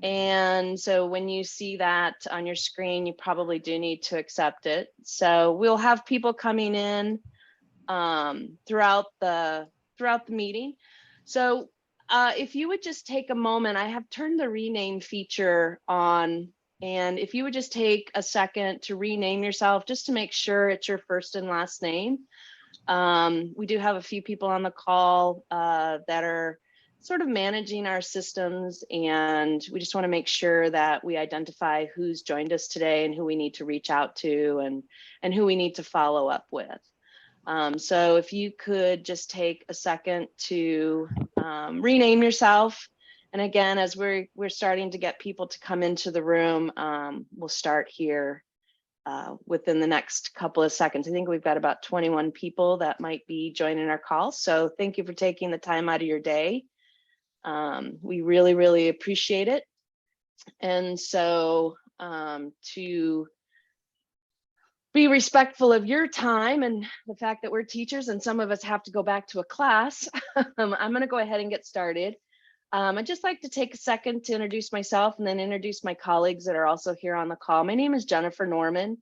And so when you see that on your screen, you probably do need to accept it. So we'll have people coming in throughout the meeting. So if you would just take a moment, I have turned the rename feature on, and if you would just take a second to rename yourself, just to make sure it's your first and last name. We do have a few people on the call that are sort of managing our systems, and we just want to make sure that we identify who's joined us today and who we need to reach out to, and who we need to follow up with. So if you could just take a second to rename yourself. And again, as we're starting to get people to come into the room, we'll start here within the next couple of seconds. I think we've got about 21 people that might be joining our call. So thank you for taking the time out of your day. We really, really appreciate it. And so to be respectful of your time and the fact that we're teachers and some of us have to go back to a class, I'm going to go ahead and get started. I'd just like to take a second to introduce myself and then introduce my colleagues that are also here on the call. My name is Jennifer Norman.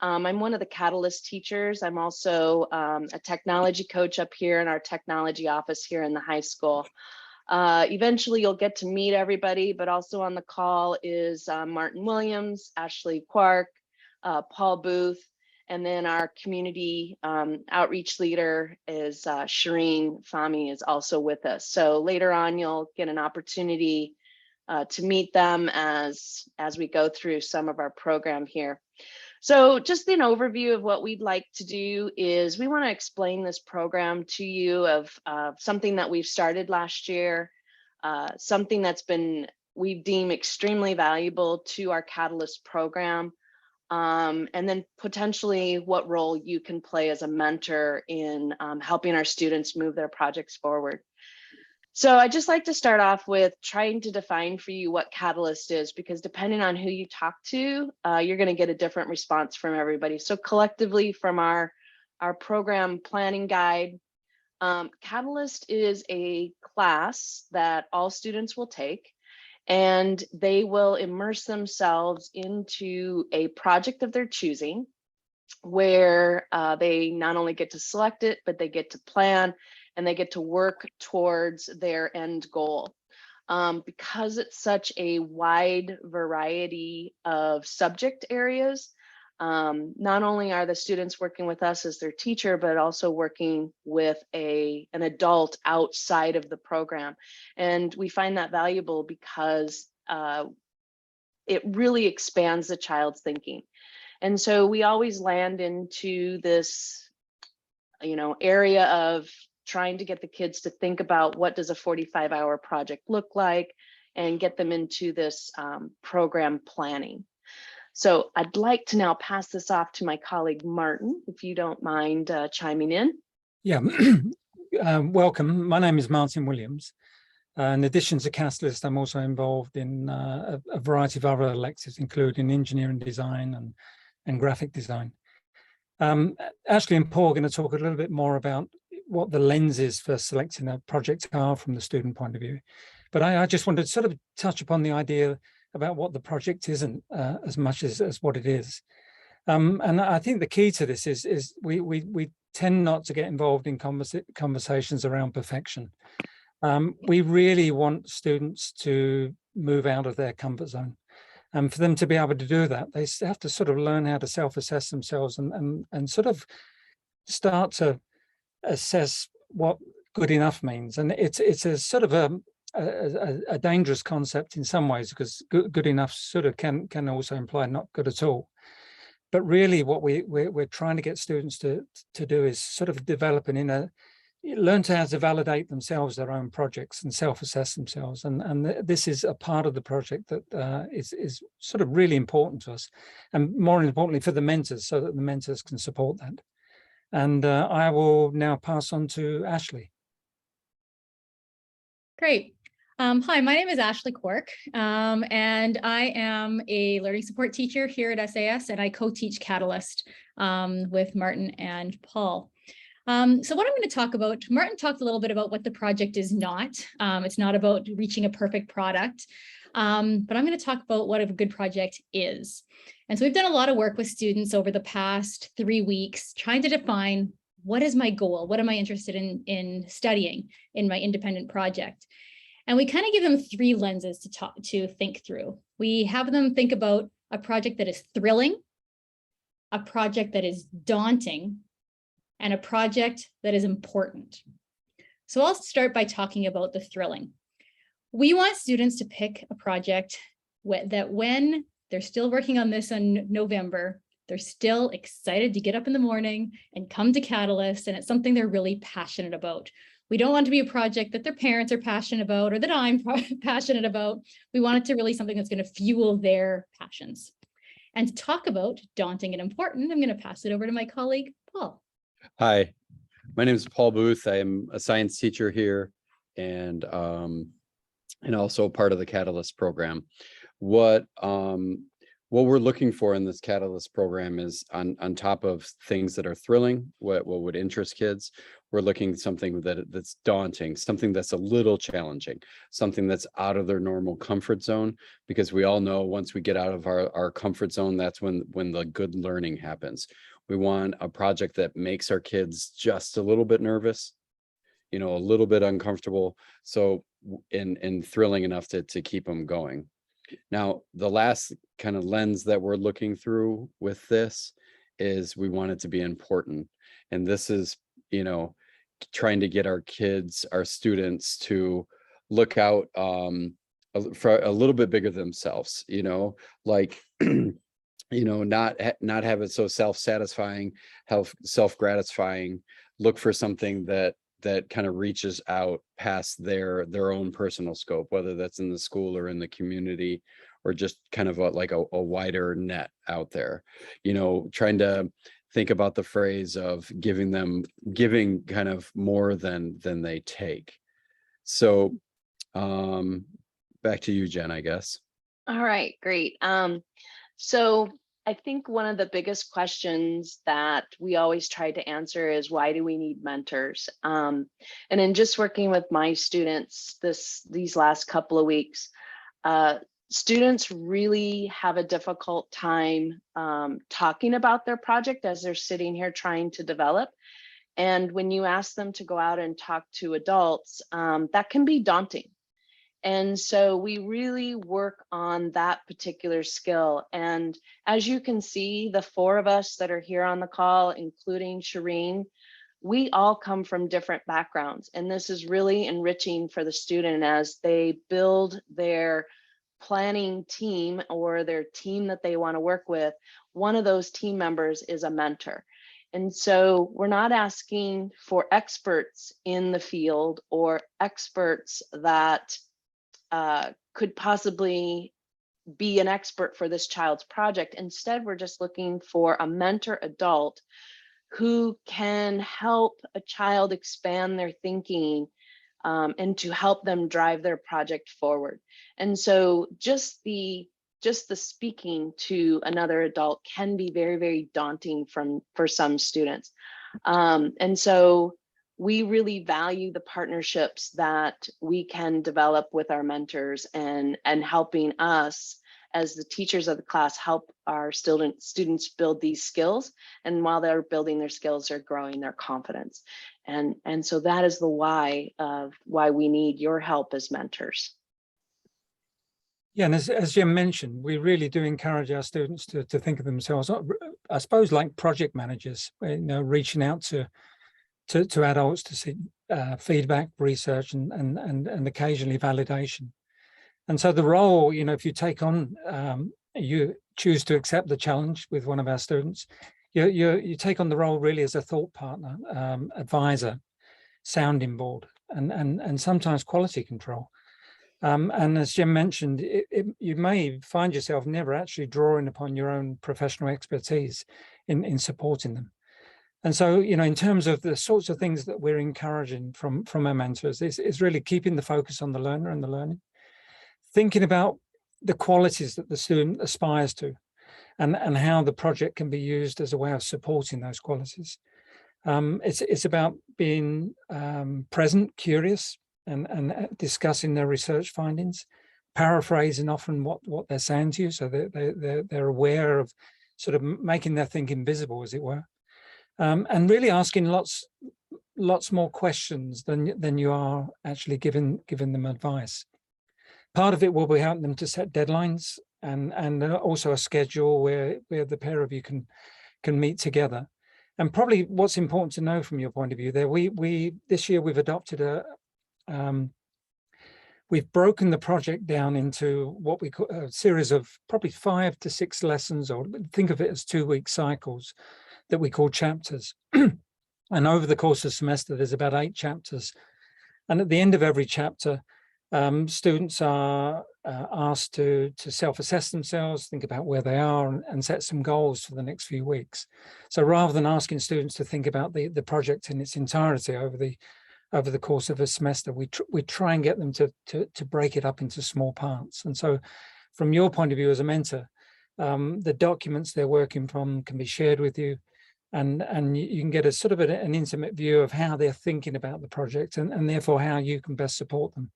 I'm one of the Catalyst teachers. I'm also a technology coach up here in our technology office here in the high school. Eventually you'll get to meet everybody, but also on the call is Martin Williams, Ashley Quark, Paul Booth, and then our community outreach leader is Shireen Fahmy is also with us. So later on, you'll get an opportunity to meet them as we go through some of our program here. So just an overview of what we'd like to do is we want to explain this program to you of something that we've started last year, something that's been we deem extremely valuable to our Catalyst program. And then potentially what role you can play as a mentor in helping our students move their projects forward. So I just like to start off with trying to define for you what Catalyst is, because depending on who you talk to, you're going to get a different response from everybody. So collectively from our program planning guide, Catalyst is a class that all students will take, and they will immerse themselves into a project of their choosing, where they not only get to select it, but they get to plan and they get to work towards their end goal. Because it's such a wide variety of subject areas, not only are the students working with us as their teacher, but also working with an adult outside of the program. And we find that valuable because it really expands the child's thinking. And so we always land into this, area of trying to get the kids to think about what does a 45-hour project look like and get them into this program planning. So I'd like to now pass this off to my colleague, Martin, if you don't mind chiming in. Yeah, welcome. My name is Martin Williams. In addition to Catalyst, I'm also involved in a variety of other electives, including engineering design and graphic design. Ashley and Paul are going to talk a little bit more about what the lenses for selecting a project are from the student point of view. But I just wanted to sort of touch upon the idea about what the project isn't as much as what it is. And I think the key to this is we tend not to get involved in conversations around perfection. We really want students to move out of their comfort zone. And for them to be able to do that, they have to sort of learn how to self-assess themselves and sort of start to assess what good enough means. And it's a sort of a dangerous concept in some ways, because good enough sort of can also imply not good at all. But really what we're trying to get students to do is sort of develop an inner, learn to how to validate themselves, their own projects, and self-assess themselves. And this is a part of the project that is sort of really important to us, and more importantly for the mentors, so that the mentors can support that. And I will now pass on to Ashley. Great. Hi, my name is Ashley Quark, and I am a learning support teacher here at SAS, and I co-teach Catalyst with Martin and Paul. So what I'm going to talk about, Martin talked a little bit about what the project is not. It's not about reaching a perfect product. But I'm going to talk about what a good project is. And so we've done a lot of work with students over the past 3 weeks, trying to define what is my goal? What am I interested in studying in my independent project? And we kind of give them 3 lenses to think through. We have them think about a project that is thrilling, a project that is daunting, and a project that is important. So I'll start by talking about the thrilling. We want students to pick a project that when they're still working on this in November, they're still excited to get up in the morning and come to Catalyst, and it's something they're really passionate about. We don't want it to be a project that their parents are passionate about or that I'm passionate about. We want it to really something that's going to fuel their passions. And to talk about daunting and important, I'm going to pass it over to my colleague, Paul. Hi, my name is Paul Booth. I am a science teacher here and also part of the Catalyst program. What we're looking for in this Catalyst program is on top of things that are thrilling, what would interest kids, we're looking at something that's daunting, something that's a little challenging, something that's out of their normal comfort zone, because we all know once we get out of our comfort zone, that's when the good learning happens. We want a project that makes our kids just a little bit nervous, a little bit uncomfortable, so and thrilling enough to keep them going. Now, the last kind of lens that we're looking through with this is we want it to be important. And this is, trying to get our kids, our students to look out for a little bit bigger themselves, like, not have it so self-satisfying, self-gratifying, look for something that kind of reaches out past their own personal scope, whether that's in the school or in the community, or just kind of like a wider net out there, trying to think about the phrase of giving kind of more than they take. So back to you, Jen, I guess. All right, great. So I think one of the biggest questions that we always try to answer is, why do we need mentors? And in just working with my students these last couple of weeks, students really have a difficult time talking about their project as they're sitting here trying to develop. And when you ask them to go out and talk to adults, that can be daunting. And so we really work on that particular skill. And as you can see, the 4 of us that are here on the call, including Shireen, we all come from different backgrounds. And this is really enriching for the student as they build their planning team or their team that they want to work with. One of those team members is a mentor. And so we're not asking for experts in the field or experts that could possibly be an expert for this child's project. Instead, we're just looking for a mentor adult who can help a child expand their thinking and to help them drive their project forward. And so just the speaking to another adult can be very, very daunting for some students. And so we really value the partnerships that we can develop with our mentors and helping us as the teachers of the class help our students build these skills. And while they're building their skills, they're growing their confidence. And so that is the why of why we need your help as mentors. Yeah, and as Jim mentioned, we really do encourage our students to think of themselves, I suppose, like project managers, reaching out to adults to see feedback, research, and occasionally validation. And so the role, if you take on, you choose to accept the challenge with one of our students, you take on the role really as a thought partner, advisor, sounding board, and sometimes quality control. And as Jim mentioned, you may find yourself never actually drawing upon your own professional expertise in supporting them. And so, in terms of the sorts of things that we're encouraging from our mentors, is really keeping the focus on the learner and the learning, thinking about the qualities that the student aspires to, and how the project can be used as a way of supporting those qualities. It's about being present, curious, and discussing their research findings, paraphrasing often what they're saying to you, so they're aware of sort of making their thinking visible, as it were, and really asking lots more questions than you are actually giving them advice. Part of it will be helping them to set deadlines and also a schedule where the pair of you can meet together. And probably what's important to know from your point of view there, we this year we've adopted we've broken the project down into what we call a series of probably 5 to 6 lessons, or think of it as 2-week cycles that we call chapters. And over the course of the semester, there's about 8 chapters. And at the end of every chapter, students are asked to self-assess themselves, think about where they are, and set some goals for the next few weeks. So rather than asking students to think about the project in its entirety over the course of a semester, we try and get them to break it up into small parts. And so from your point of view as a mentor, the documents they're working from can be shared with you, and you can get a sort of an intimate view of how they're thinking about the project, and therefore how you can best support them.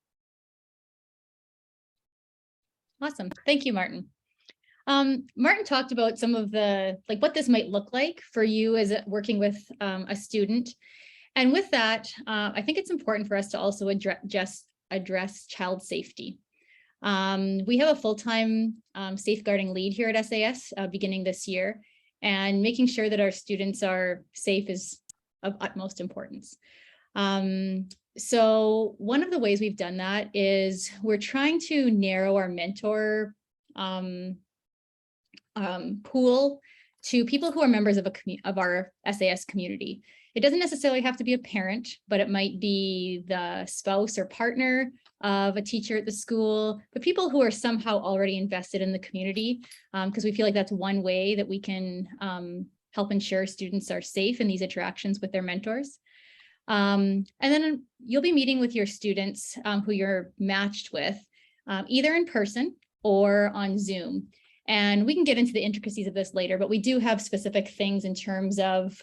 Awesome. Thank you, Martin. Martin talked about some of the, what this might look like for you as working with a student. And with that, I think it's important for us to also address child safety. We have a full-time safeguarding lead here at SAS beginning this year, and making sure that our students are safe is of utmost importance. So one of the ways we've done that is we're trying to narrow our mentor pool to people who are members of our SAS community. It doesn't necessarily have to be a parent, but it might be the spouse or partner of a teacher at the school, but people who are somehow already invested in the community, because we feel like that's one way that we can help ensure students are safe in these interactions with their mentors. And then you'll be meeting with your students who you're matched with, either in person or on Zoom. And we can get into the intricacies of this later, but we do have specific things in terms of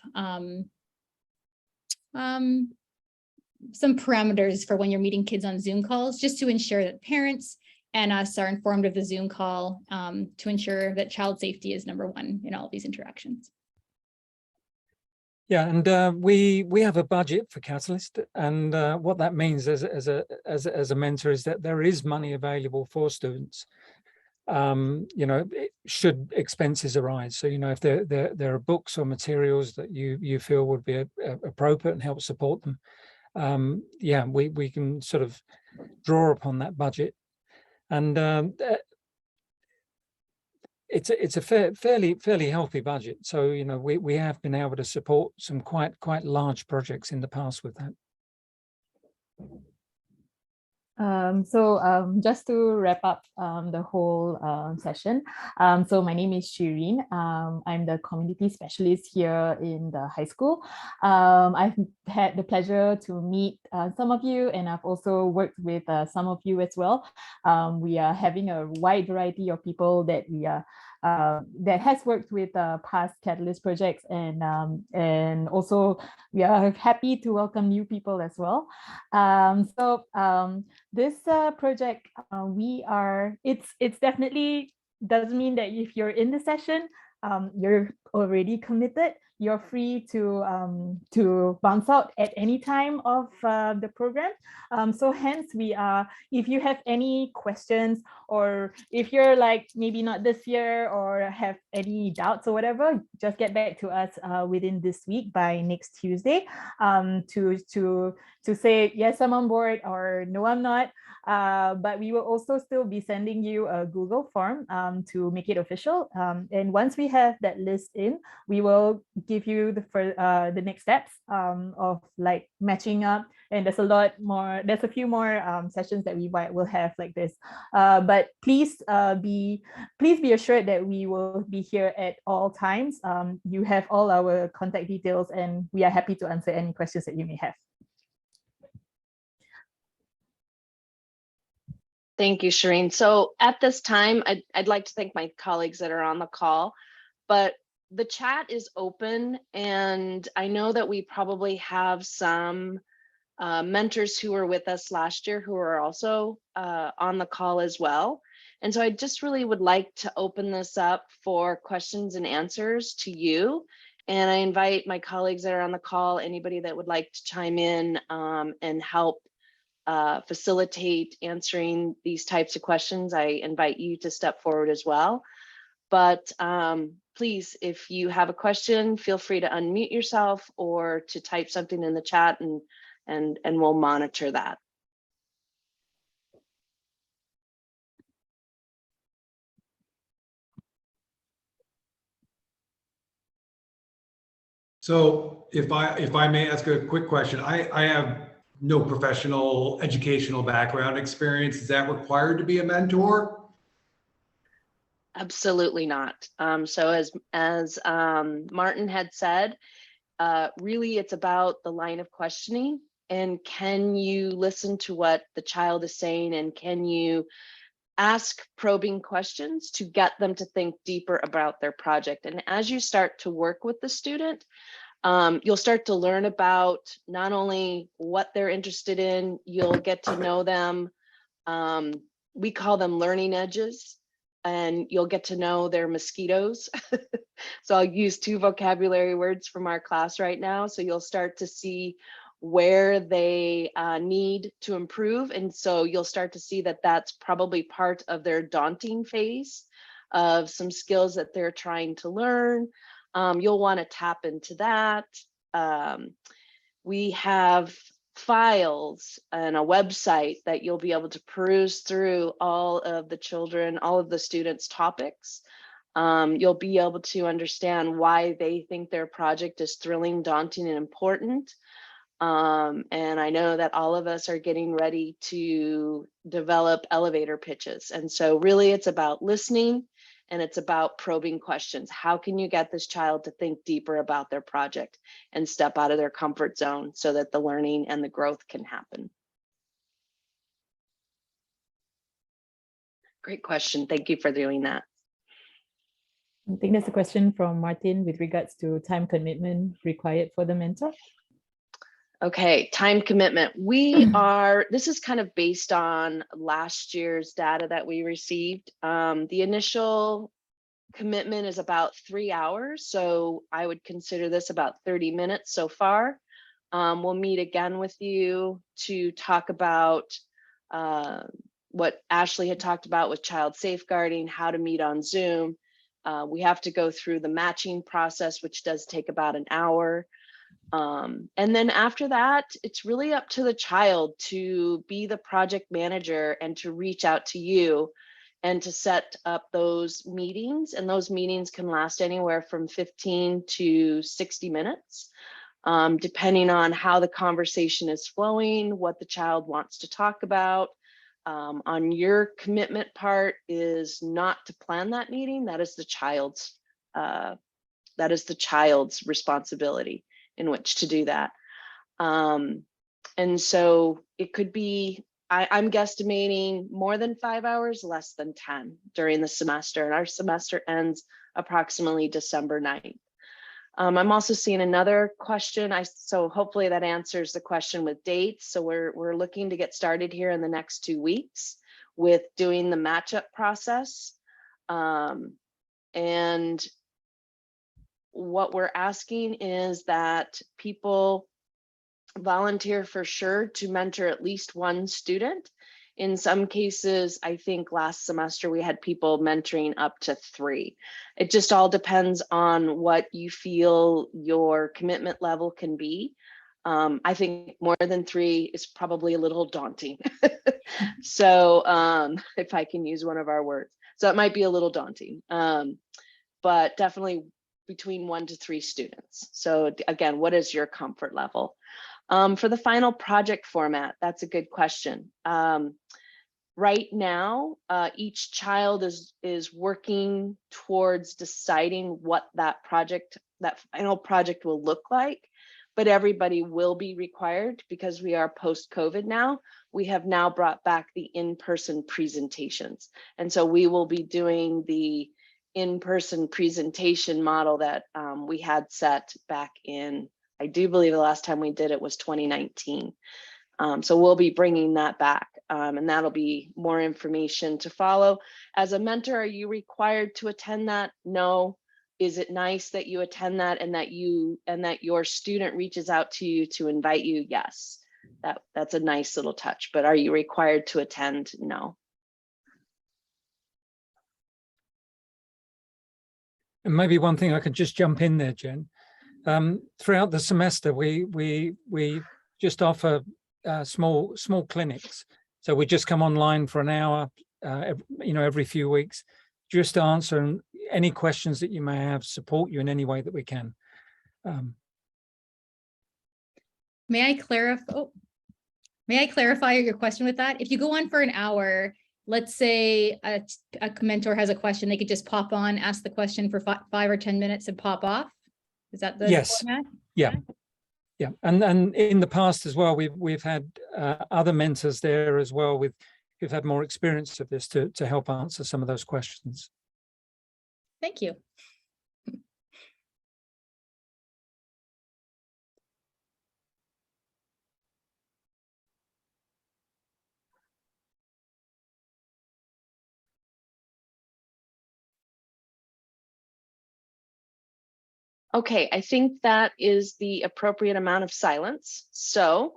some parameters for when you're meeting kids on Zoom calls, just to ensure that parents and us are informed of the Zoom call, to ensure that child safety is number one in all of these interactions. Yeah, and we have a budget for Catalyst, and what that means as a mentor is that there is money available for students. Should expenses arise. So, if there are books or materials that you feel would be appropriate and help support them, yeah, we can sort of draw upon that budget, and it's a fairly healthy budget. So, we have been able to support some quite large projects in the past with that. Just to wrap up the whole session, so my name is Shireen. I'm the community specialist here in the high school. I've had the pleasure to meet some of you, and I've also worked with some of you as well. We are having a wide variety of people that we are that has worked with past Catalyst projects, and also we are happy to welcome new people as well. This project, it's definitely doesn't mean that if you're in the session, you're already committed. You're free to bounce out at any time of the program. So hence if you have any questions, or if you're like maybe not this year or have any doubts or whatever, just get back to us within this week by next Tuesday to say yes, I'm on board, or no, I'm not. But we will also still be sending you a Google form to make it official. And once we have that list in, we will give you the next steps of like matching up. And there's a few more sessions that we will have like this. But please be assured that we will be here at all times. You have all our contact details, and we are happy to answer any questions that you may have. Thank you, Shireen. So at this time, I'd like to thank my colleagues that are on the call, but the chat is open, and I know that we probably have some mentors who were with us last year who are also on the call as well. And so I just really would like to open this up for questions and answers to you. And I invite my colleagues that are on the call, anybody that would like to chime in and help facilitate answering these types of questions. I invite you to step forward as well. But please, if you have a question, feel free to unmute yourself or to type something in the chat, and we'll monitor that. So if I may ask a quick question, I have no professional educational background experience. Is that required to be a mentor? Absolutely not. So as Martin had said, really it's about the line of questioning, and can you listen to what the child is saying, and can you ask probing questions to get them to think deeper about their project. And as you start to work with the student, you'll start to learn about not only what they're interested in, you'll get to know them. We call them learning edges, and you'll get to know their mosquitoes. So I'll use 2 vocabulary words from our class right now. So you'll start to see where they need to improve. And so you'll start to see that that's probably part of their daunting phase of some skills that they're trying to learn. You'll want to tap into that. We have files and a website that you'll be able to peruse through all of the children, all of the students' topics. You'll be able to understand why they think their project is thrilling, daunting, and important. And I know that all of us are getting ready to develop elevator pitches. And so really it's about listening, and it's about probing questions. How can you get this child to think deeper about their project and step out of their comfort zone so that the learning and the growth can happen? Great question. Thank you for doing that. I think there's a question from Martin with regards to time commitment required for the mentor. Okay, time commitment. This is kind of based on last year's data that we received. The initial commitment is about 3 hours. So I would consider this about 30 minutes so far. We'll meet again with you to talk about what Ashley had talked about with child safeguarding, how to meet on Zoom. We have to go through the matching process, which does take about an hour. And then after that, it's really up to the child to be the project manager and to reach out to you and to set up those meetings. And those meetings can last anywhere from 15 to 60 minutes, depending on how the conversation is flowing, what the child wants to talk about. On your commitment part is not to plan that meeting. That is the child's responsibility in which to do that. And so it could be, I'm guesstimating more than 5 hours, less than 10 during the semester. And our semester ends approximately December 9th. I'm also seeing another question. So hopefully that answers the question with dates. So we're looking to get started here in the next 2 weeks with doing the matchup process. And what we're asking is that people volunteer for sure to mentor at least one student. In some cases, I think last semester we had people mentoring up to 3. It just all depends on what you feel your commitment level can be. I think more than 3 is probably a little daunting. So if I can use one of our words, so it might be a little daunting, but definitely between 1 to 3 students. So again, what is your comfort level? For the final project format, that's a good question. Right now, each child is working towards deciding what that final project will look like, but everybody will be required, because we are post-COVID now. We have now brought back the in-person presentations. And so we will be doing the in-person presentation model that we had set back in I do believe the last time we did it was 2019. So we'll be bringing that back, and that'll be more information to follow. As a mentor, are you required to attend that? No. Is it nice that you attend that and that your student reaches out to you to invite you? Yes, that's a nice little touch, but are you required to attend? No. And maybe one thing I could just jump in there, Jen. Throughout the semester, we just offer small clinics. So we just come online for an hour, every few weeks, just to answer any questions that you may have, support you in any way that we can. May I clarify your question with that? If you go on for an hour, let's say a mentor has a question, they could just pop on, ask the question for 5 or 10 minutes and pop off. Is that the Yes. format? Yeah. Yeah. And in the past as well, we've had other mentors there as well who've had more experience of this to help answer some of those questions. Thank you. Okay, I think that is the appropriate amount of silence. So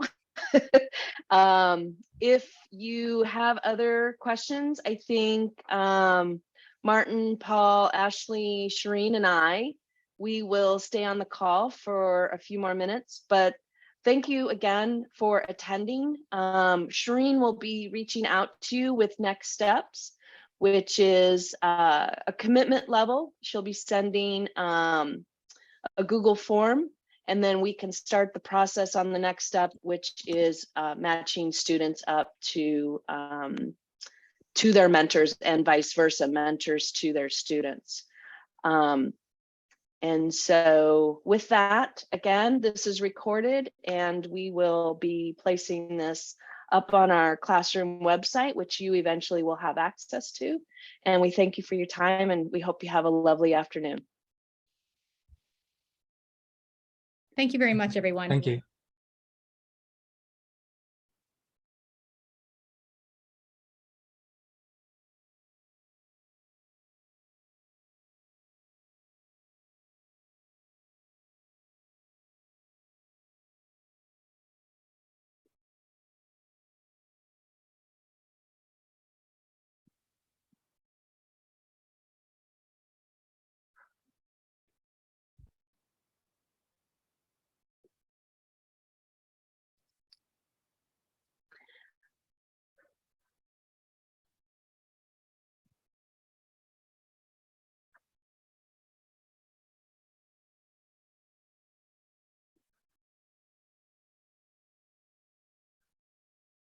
if you have other questions, I think Martin, Paul, Ashley, Shireen, and we will stay on the call for a few more minutes, but thank you again for attending. Shireen will be reaching out to you with next steps, which is a commitment level. She'll be sending a Google form, and then we can start the process on the next step, which is matching students up to their mentors and vice versa, mentors to their students. And so with that, again, this is recorded and we will be placing this up on our classroom website, which you eventually will have access to. And we thank you for your time and we hope you have a lovely afternoon. Thank you very much, everyone. Thank you.